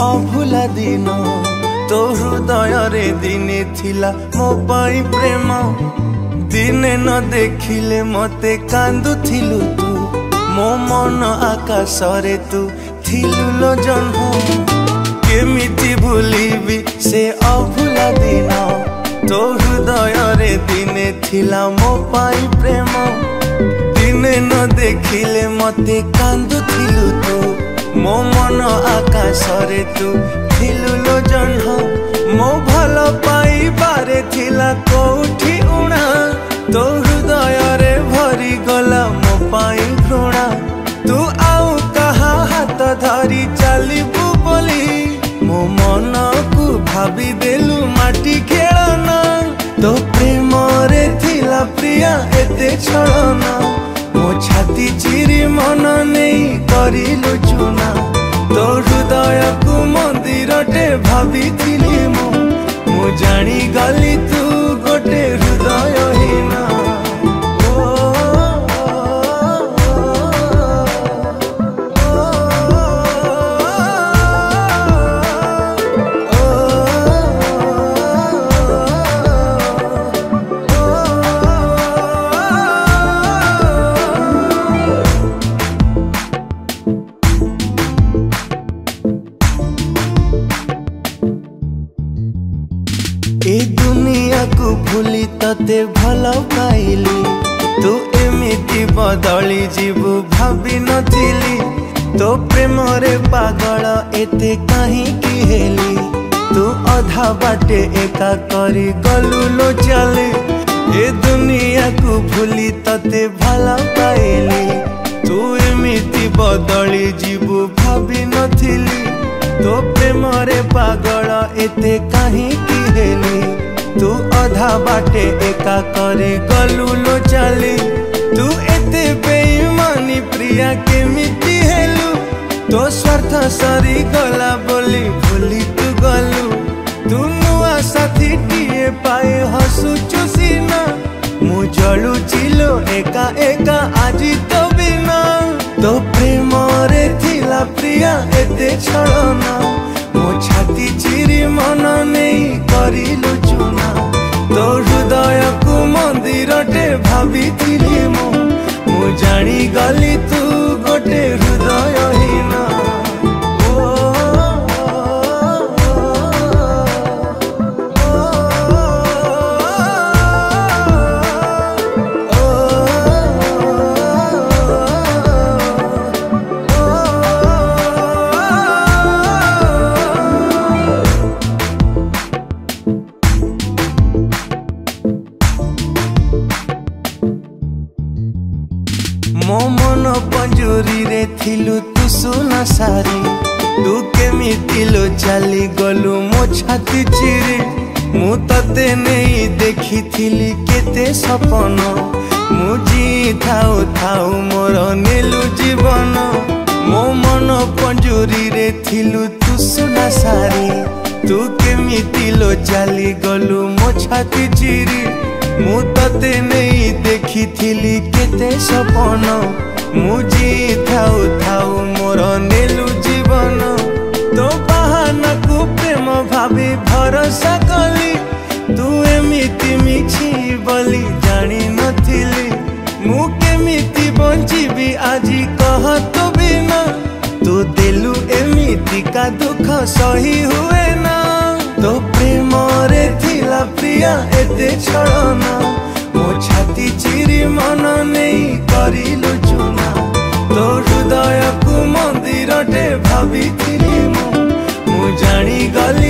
अभुला दिन तो हृदय रे दिने थिला मो पाई प्रेम दिने न देखिले मते कांदुथिलु तू मो मन आकाश रे तू थिलु लो जन्म केमिति भूलिबी से अभुला दिन तो हृदय रे दिने थिला मो पाई प्रेम दिने न देखिले मते कांदुथिलु तू मो मन आकाश रे तू थिलु लो जन्म मो भल पाई बारे थिला कोठी उणा तो हृदय रे भरी गला मो पाई घृणा तू आउ कहा हाथ धरी चलिबू बोली मो मन को भाभी देलु माटी खेलना तो प्रेम रे थिला प्रिया एते छलना मो छाती चिरी मन नहीं करिलु चुना तो हृदय को मंदिर टे भाभी थिली मु जानी गली तू गोटे हृदय हीना ए दुनिया को भूली तते भल पाइली तू एमिति बदली जीवु भाभी नथिली तो प्रेम रे पागल एते कहीं की हेली तू अधा बाटे एका करी गलु लो चले ए दुनिया को भूली तते भल पाइली तू एमिति बदली जीवु भाभी नथिली तो प्रेम रे पागल एते कहीं की हेली तू अधा बाटे एका करे गलु लो चली तू एते बेईमानी प्रिया केमिति हेलु तो स्वार्थ सरी गला बोली भूली तू गलु तू नुआ साथी टीए पाए हसुचु सीना मु जलु चिलो एका एका आजी तो बिना तो प्रेम रे थिला प्रिया एते छलना मो छाती चिरी मन नहीं करिलु चुना तो हृदय को मंदिर टे भाभी थिली मु जानी गली तू गोटे हृदय हीना मो मन पंजुरी रे थिलु तू सुना सारी तू केमिति लो चली गलु मो छाती चिरी मु तते नहीं देखी थिली केते सपन मु जी थाउ थाउ मोर नेलु जीवन मो मन पंजुरी रे थिलु तू सुना सारी तू केमिति लो चली गलु मो छाती चिरी मु तते नहीं देखी थिली केते सपन मु जी थाउ थाउ मोर नेलु जीवन तो बहाना को प्रेम भाभी भरोसा कली तू एमिति मिछि बोली जानी नथिली मु केमिति बंचिबी आजी कह तो बिना तू देलु एमिति का दुख सही हुए ना तो प्रेम रे थिला प्रिया एते छलना मो छाती चिरी मन नहीं करिलु चुना तो हृदय को मंदिर टे भाभी थिली मु जानी गली